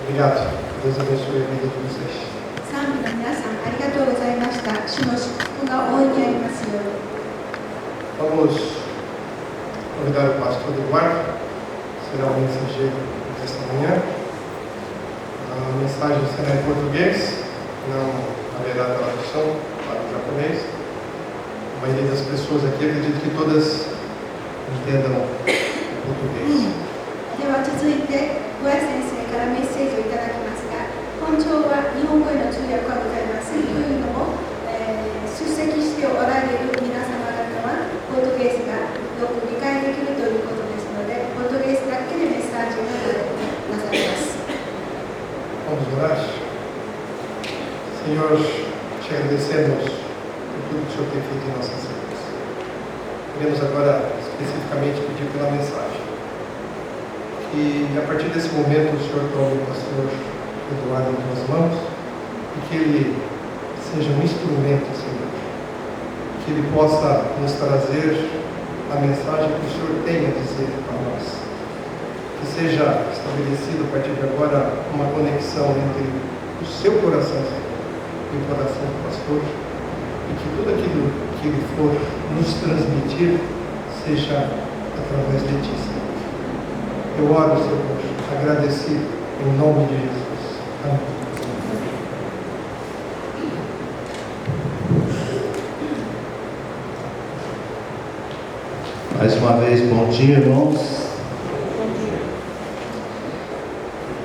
Obrigado. Deus abençoe a vida de vocês. 賛美の皆さん、ありがとうございました。主の祝福が大いにありますように。 Vamos convidar o pastor Eduardo, será o mensageiro desta manhã. A mensagem será em português, não haverá tradução para o japonês. A maioria das pessoas aqui, acredito que todas entendam o português. では続いて、小谷先生からメッセージをいただきますが、本庁は日本語への通訳はございませんというのも、出席しておられる皆様方はポートゲースがよく理解できるということですので、ポートゲースだけでメッセージをなさいます。 Vamos orar? Senhor, te agradecemos por tudo que o Senhor tem feito em nossas vidas. Queremos agora especificamente pedir pela mensagem. E a partir desse momento o Senhor tome o pastor Eduardo em tuas mãos e que ele seja um instrumento, Senhor. Que ele possa nos trazer a mensagem que o Senhor tem a dizer para nós. Que seja estabelecido a partir de agora uma conexão entre o seu coração, Senhor, e o coração do pastor, e que tudo aquilo que ele for nos transmitir seja através de ti, Senhor. Eu oro, Senhor, agradecido em nome de Jesus. Amém. Mais uma vez, bom dia, irmãos.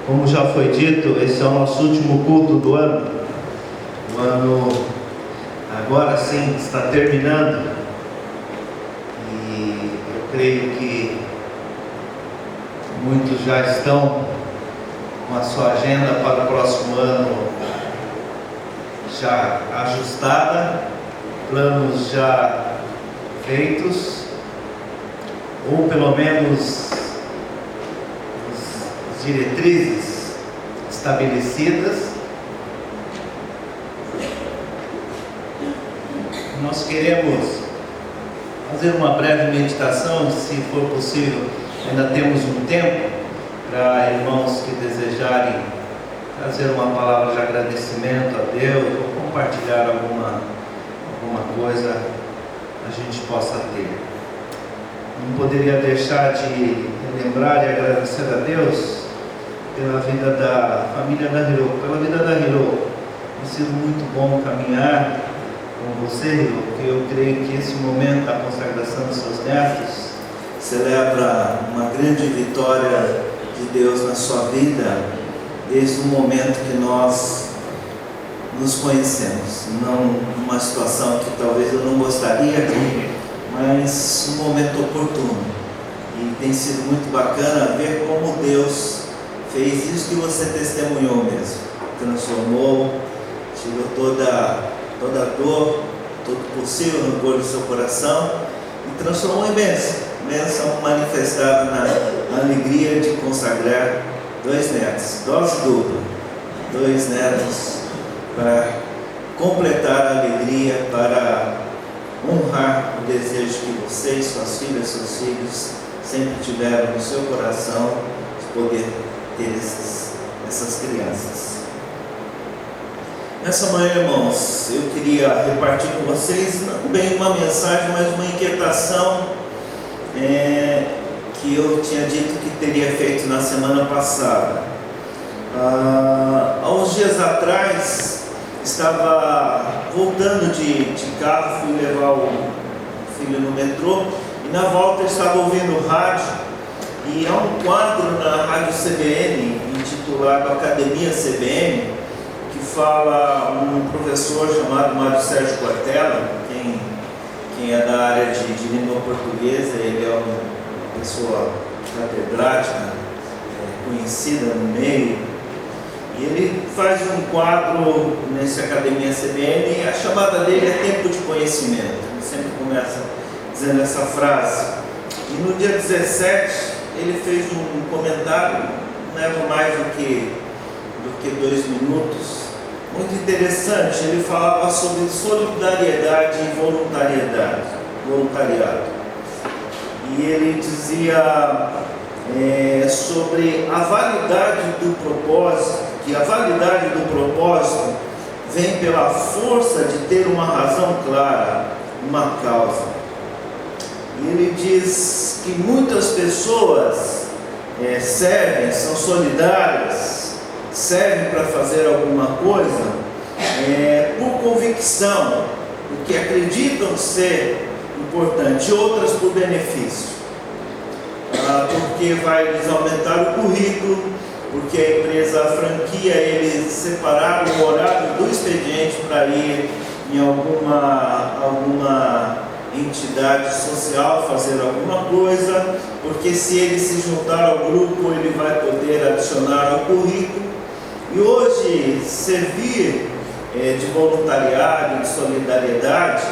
Como já foi dito, esse é o nosso último culto do ano. O ano agora sim está terminando. E eu creio que muitos já estão com a sua agenda para o próximo ano já ajustada, planos já feitos, ou pelo menos as diretrizes estabelecidas. Nós queremos fazer uma breve meditação, se for possível. Ainda temos um tempo para irmãos que desejarem trazer uma palavra de agradecimento a Deus ou compartilhar alguma coisa a gente possa ter. Não poderia deixar de lembrar e agradecer a Deus pela vida da família da Hiro, pela vida da Hiro. Tem sido muito bom caminhar com você, Hiro, porque eu creio que esse momento da consagração dos seus netos celebra uma grande vitória de Deus na sua vida, desde o momento que nós nos conhecemos. Não numa situação que talvez eu não gostaria, mas um momento oportuno. E tem sido muito bacana ver como Deus fez isso que você testemunhou mesmo. Transformou, tirou toda a dor, todo possível no cor do seu coração e transformou em bênção manifestada na alegria de consagrar 2 netos, dose dupla, 2 netos para completar a alegria, para honrar o desejo que vocês, suas filhas, seus filhos sempre tiveram no seu coração de poder ter essas crianças. Nessa manhã, irmãos, eu queria repartir com vocês não bem uma mensagem, mas uma inquietação que eu tinha dito que teria feito na semana passada. Há uns dias atrás, estava voltando de carro, fui levar o filho no metrô e na volta eu estava ouvindo o rádio e há um quadro na Rádio CBN intitulado Academia CBN que fala um professor chamado Mário Sérgio Cortella. Quem é da área de língua portuguesa, ele é uma pessoa catedrática, conhecida no meio, e ele faz um quadro nessa Academia CBN, e a chamada dele é Tempo de Conhecimento. Ele sempre começa dizendo essa frase. E no dia 17, ele fez um comentário, não leva mais do que 2 minutos, muito interessante. Ele falava sobre solidariedade e voluntariado. E ele dizia sobre a validade do propósito, que a validade do propósito vem pela força de ter uma razão clara, uma causa. E ele diz que muitas pessoas servem, são solidárias, servem para fazer alguma coisa por convicção, porque acreditam ser importante, outras por benefício, porque vai lhes aumentar o currículo, porque a empresa, a franquia, eles separaram o horário do expediente para ir em alguma entidade social fazer alguma coisa, porque se ele se juntar ao grupo, ele vai poder adicionar ao currículo. E hoje, servir de voluntariado, de solidariedade,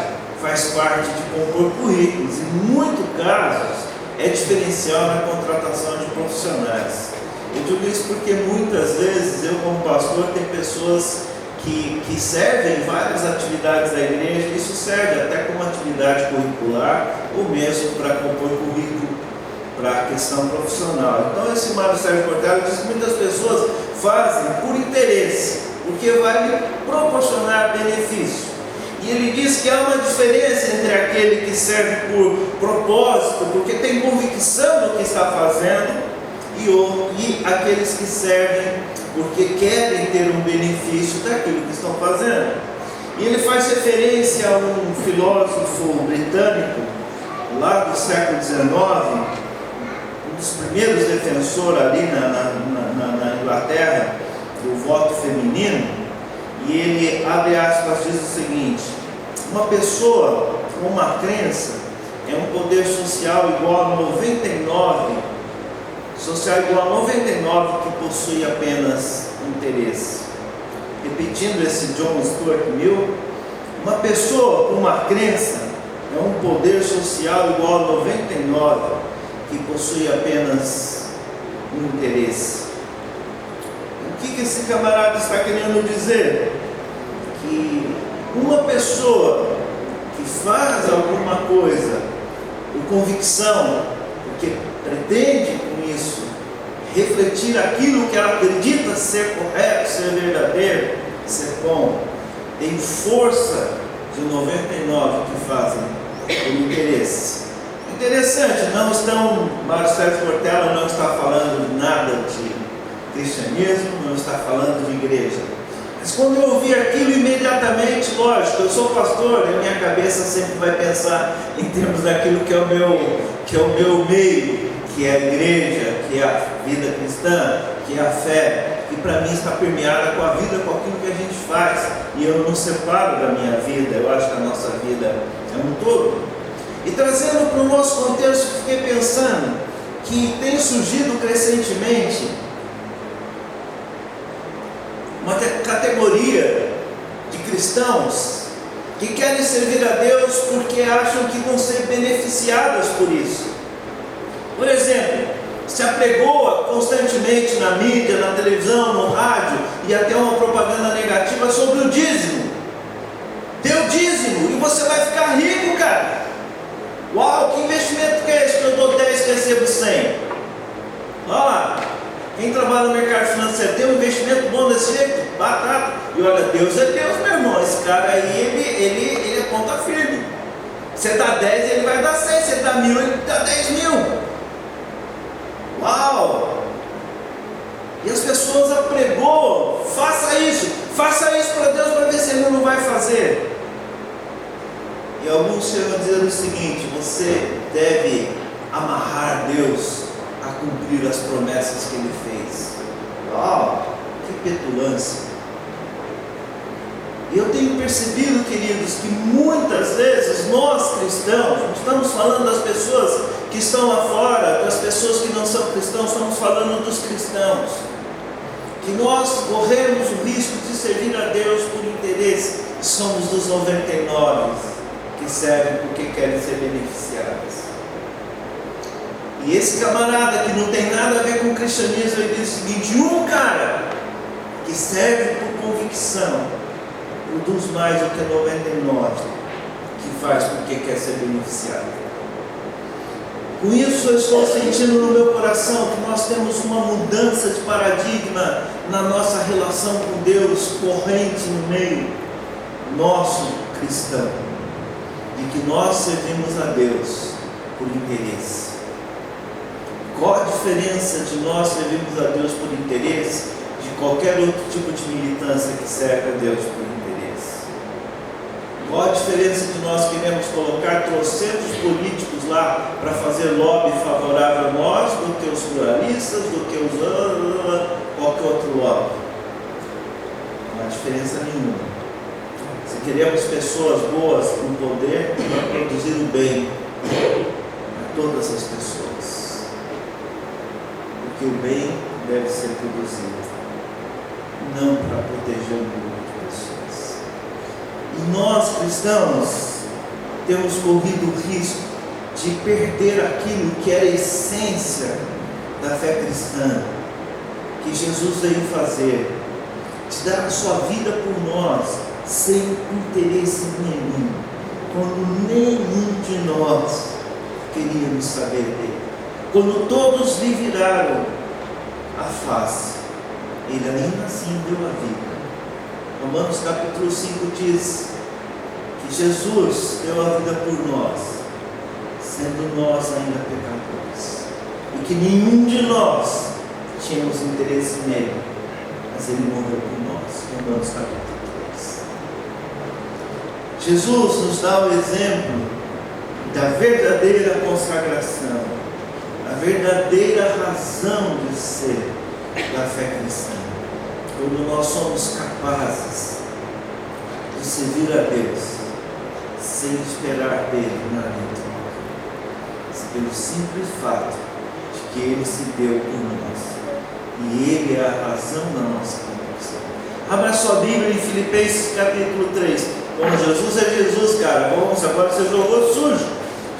faz parte de compor currículos. Em muitos casos, é diferencial na contratação de profissionais. Eu digo isso porque muitas vezes, eu como pastor, tem pessoas que servem em várias atividades da igreja. Isso serve até como atividade curricular, ou mesmo para compor currículo para a questão profissional. Então esse Mário Sérgio Cortella diz que muitas pessoas fazem por interesse, porque vai lhe proporcionar benefício. E ele diz que há uma diferença entre aquele que serve por propósito, porque tem convicção do que está fazendo, e aqueles que servem porque querem ter um benefício daquilo que estão fazendo. E ele faz referência a um filósofo britânico, lá do século XIX, um dos primeiros defensores ali na Inglaterra, do voto feminino, e ele, abre aspas, diz o seguinte: uma pessoa com uma crença é um poder social igual a 99 que possui apenas interesse. Repetindo esse John Stuart Mill, uma pessoa com uma crença é um poder social igual a 99 que possui apenas interesse. O que esse camarada está querendo dizer? Que uma pessoa que faz alguma coisa por convicção, porque pretende com isso refletir aquilo que ela acredita ser correto, ser verdadeiro, ser bom, tem força de 99 que fazem por interesse. Interessante, Mário Sérgio Cortella não está falando nada de cristianismo, não está falando de igreja. Mas quando eu ouvi aquilo, imediatamente, lógico, eu sou pastor, a minha cabeça sempre vai pensar em termos daquilo que é o meu meio, que é a igreja, que é a vida cristã, que é a fé, que para mim está permeada com a vida, com aquilo que a gente faz. E eu não separo da minha vida, eu acho que a nossa vida é um todo. E trazendo para o nosso contexto, fiquei pensando que tem surgido crescentemente uma categoria de cristãos que querem servir a Deus porque acham que vão ser beneficiados por isso. Por exemplo, se apregoa constantemente na mídia, na televisão, no rádio e até uma propaganda negativa sobre o dízimo. Dê o dízimo e você vai ficar rico, cara. Uau, que investimento que é esse que eu dou 10 e recebo 100? Olha lá. Quem trabalha no mercado financeiro tem um investimento bom desse jeito? Batata. E olha, Deus é Deus, meu irmão. Esse cara aí, ele é ponta firme. Você dá 10, ele vai dar 100. Você dá 1.000, ele dá 10.000. Uau! E as pessoas apregoam: faça isso para Deus, para ver se Ele não vai fazer. E alguns chegam a dizer o seguinte: você deve amarrar Deus a cumprir as promessas que Ele fez. Uau, que petulância! E eu tenho percebido, queridos, que muitas vezes nós cristãos, não estamos falando das pessoas que estão lá fora, das pessoas que não são cristãos, estamos falando dos cristãos, que nós corremos o risco de servir a Deus por interesse, e somos dos 99 que servem porque querem ser beneficiados. E esse camarada que não tem nada a ver com o cristianismo, ele diz o seguinte: um cara que serve por convicção produz mais do que 99 que faz porque quer ser beneficiado. Com isso eu estou sentindo no meu coração que nós temos uma mudança de paradigma na nossa relação com Deus, corrente no meio nosso cristão, de que nós servimos a Deus por interesse. Qual a diferença de nós servirmos a Deus por interesse de qualquer outro tipo de militância que serve a Deus por interesse? Qual a diferença de nós queremos colocar trocentos políticos lá para fazer lobby favorável a nós do que os pluralistas, do que os qualquer outro lobby? Não há diferença nenhuma. Se queremos pessoas boas no poder, para produzir o bem a todas as pessoas, porque o bem deve ser produzido, não para proteger um grupo de pessoas. E nós, cristãos, temos corrido o risco de perder aquilo que era a essência da fé cristã, que Jesus veio fazer, de dar a sua vida por nós, sem interesse nenhum, quando nenhum de nós queríamos saber dele. Quando todos lhe viraram a face, ele ainda assim deu a vida. Romanos capítulo 5 diz que Jesus deu a vida por nós, sendo nós ainda pecadores, e que nenhum de nós tínhamos interesse nele, mas ele morreu por nós. Romanos capítulo 3. Jesus nos dá o exemplo da verdadeira consagração, a verdadeira razão de ser da fé cristã, quando nós somos capazes de servir a Deus sem esperar dele nada em troca, pelo simples fato de que ele se deu por nós e ele é a razão da nossa conversão. Abra sua Bíblia em Filipenses capítulo 3. Bom, Jesus é Jesus, cara. Vamos, agora você jogou sujo.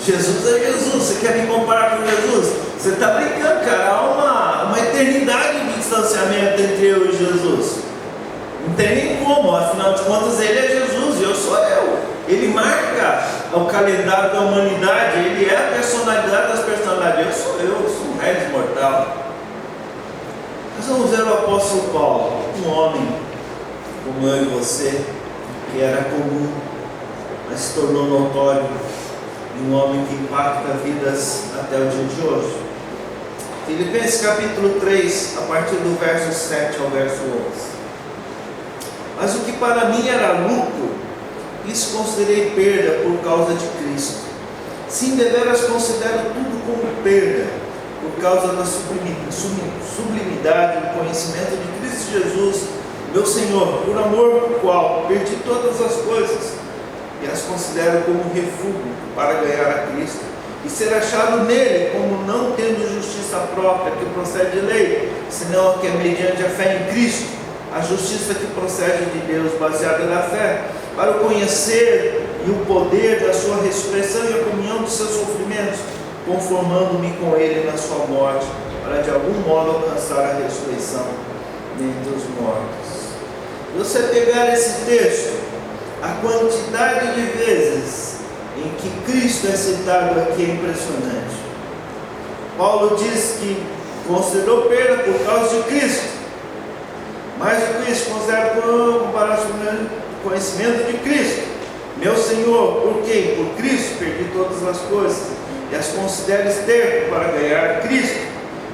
Jesus é Jesus. Você quer me comparar com Jesus? Você está brincando, cara. Há uma eternidade de distanciamento entre eu e Jesus. Não tem nem como. Afinal de contas, ele é Jesus e eu sou eu. Ele marca o calendário da humanidade. Ele é a personalidade das personalidades. Eu sou um réis mortal. Nós vamos ver o apóstolo Paulo, um homem como eu e você, que era comum, mas se tornou notório, e um homem que impacta vidas até o dia de hoje. Filipenses capítulo 3, a partir do verso 7 ao verso 11. Mas o que para mim era lucro, isso considerei perda por causa de Cristo. Sim, deveras considero tudo como perda, por causa da sublimidade do conhecimento de Cristo Jesus, meu Senhor, por amor do qual perdi todas as coisas e as considero como refúgio para ganhar a Cristo e ser achado nele, como não tendo justiça própria que procede de lei, senão a que é mediante a fé em Cristo, a justiça que procede de Deus, baseada na fé, para o conhecer e o poder da sua ressurreição e a comunhão dos seus sofrimentos, conformando-me com ele na sua morte, para de algum modo alcançar a ressurreição dentre os mortos. Você pegar esse texto, a quantidade de vezes em que Cristo é citado aqui é impressionante. Paulo diz que considerou perda por causa de Cristo. Mais do que isso, considera o conhecimento de Cristo. Meu Senhor, por quê? Por Cristo perdi todas as coisas e as considero esterco para ganhar Cristo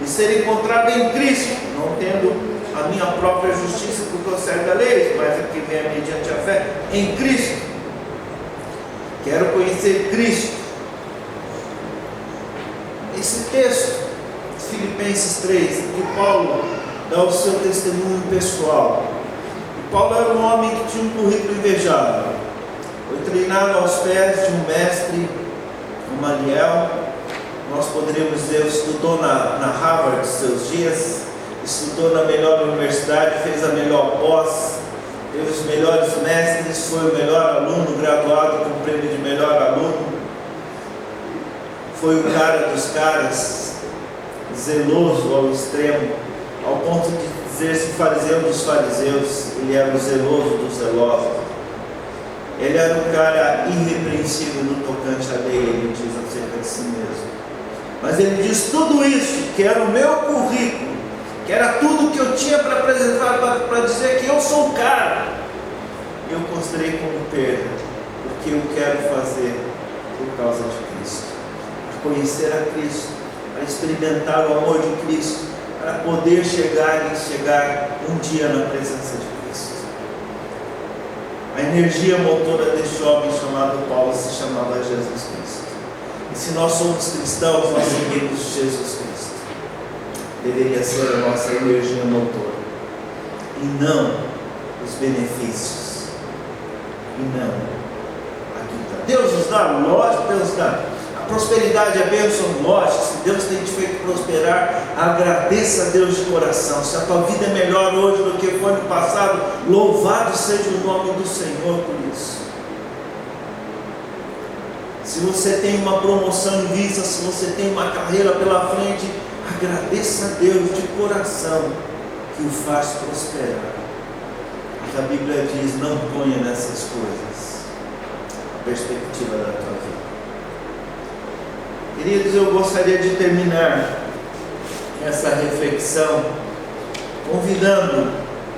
e ser encontrado em Cristo, não tendo a minha própria justiça que procede da lei, mas a que vem mediante a fé em Cristo. Quero conhecer Cristo. Esse texto, Filipenses 3, que Paulo dá o seu testemunho pessoal. E Paulo era um homem que tinha um currículo invejável. Foi treinado aos pés de um mestre, Gamaliel. Nós poderíamos dizer, estudou na Harvard de seus dias, estudou na melhor universidade, fez a melhor pós, teve os melhores mestres, foi o melhor aluno, graduado com o prêmio de melhor aluno, foi o cara dos caras, zeloso ao extremo, ao ponto de dizer-se fariseu dos fariseus. Ele era o zeloso dos zelosos. Ele era um cara irrepreensível no tocante à lei, ele diz acerca de si mesmo. Mas ele diz: tudo isso, que era o meu currículo, que era tudo que eu tinha para apresentar, para dizer que eu sou o cara, eu considerei como perda, porque eu quero fazer por causa de Cristo, para conhecer a Cristo, para experimentar o amor de Cristo, para poder chegar um dia na presença de Cristo. A energia motora deste homem chamado Paulo se chamava Jesus Cristo. E se nós somos cristãos, nós seguimos Jesus Cristo. Deveria ser a nossa energia motora, e não os benefícios, e não aqui está. Deus nos dá, lógico, Deus dá. A prosperidade, a bênção, lógico. Se Deus tem te feito prosperar, agradeça a Deus de coração. Se a tua vida é melhor hoje do que foi no passado, louvado seja o nome do Senhor por isso. Se você tem uma promoção em vista, se você tem uma carreira pela frente, agradeça a Deus de coração, que o faz prosperar. Mas a Bíblia diz: não ponha nessas coisas a perspectiva da tua vida. Queridos, eu gostaria de terminar essa reflexão convidando,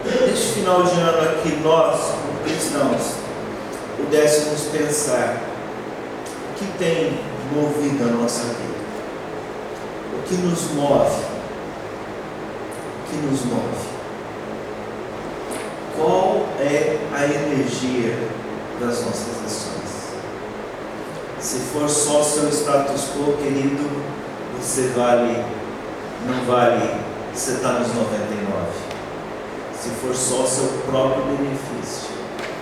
neste final de ano aqui, nós, como cristãos, pudéssemos pensar o que tem movido a nossa vida, o que nos move, qual é a energia das nossas ações. Se for só o seu status quo, querido, você não vale, você está nos 99. Se for só o seu próprio benefício,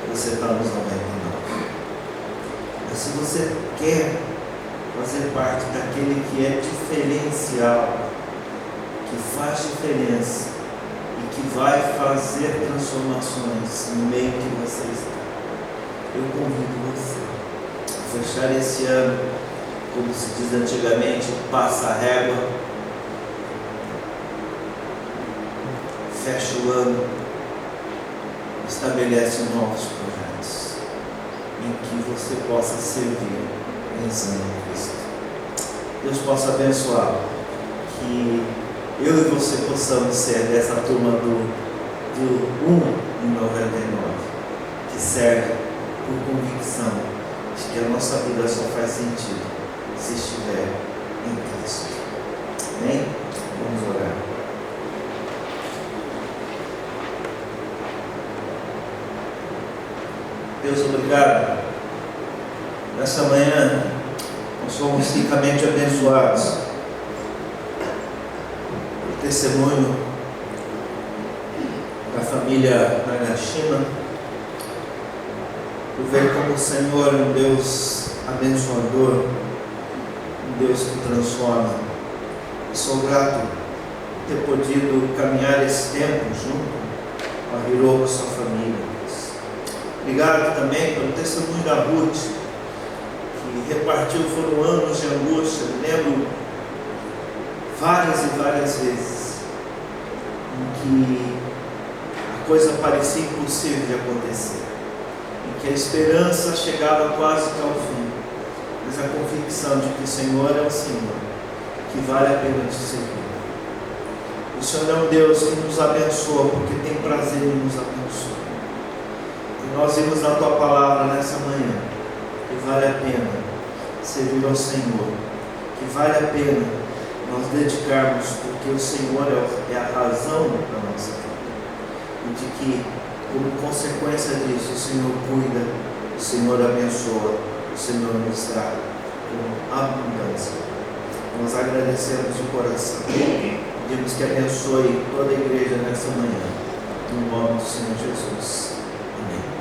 você está nos 99. Mas se você quer fazer parte daquele que é diferencial, que faz diferença e que vai fazer transformações no meio que você está, eu convido você a fechar esse ano, como se diz antigamente, passa a régua, fecha o ano, estabelece novos projetos em que você possa servir pensando em Cristo. Deus possa abençoar, que eu e você possamos ser dessa turma do 1 em 99, que serve por convicção de que a nossa vida só faz sentido se estiver em Cristo. Amém? Vamos orar. Deus, obrigado. Nessa manhã nós somos ricamente abençoados por testemunho da família Nagashima, por ver como o Senhor é um Deus abençoador, um Deus que transforma. E sou grato por ter podido caminhar esse tempo junto com a Hiroko e sua família. Obrigado também pelo testemunho da Ruth, que repartiu, foram anos de angústia. Eu lembro várias e várias vezes em que a coisa parecia impossível de acontecer, em que a esperança chegava quase que ao fim, mas a convicção de que o Senhor é o Senhor, que vale a pena te servir. O Senhor é um Deus que nos abençoa, porque tem prazer em nos abençoar. E nós vimos na Tua Palavra nessa manhã que vale a pena servir ao Senhor, que vale a pena nós dedicarmos, porque o Senhor é a razão da nossa vida, e de que, como consequência disso, o Senhor cuida, o Senhor abençoa, o Senhor nos dá com abundância. Nós agradecemos de coração. Pedimos que abençoe toda a igreja nessa manhã, no nome do Senhor Jesus. Amém.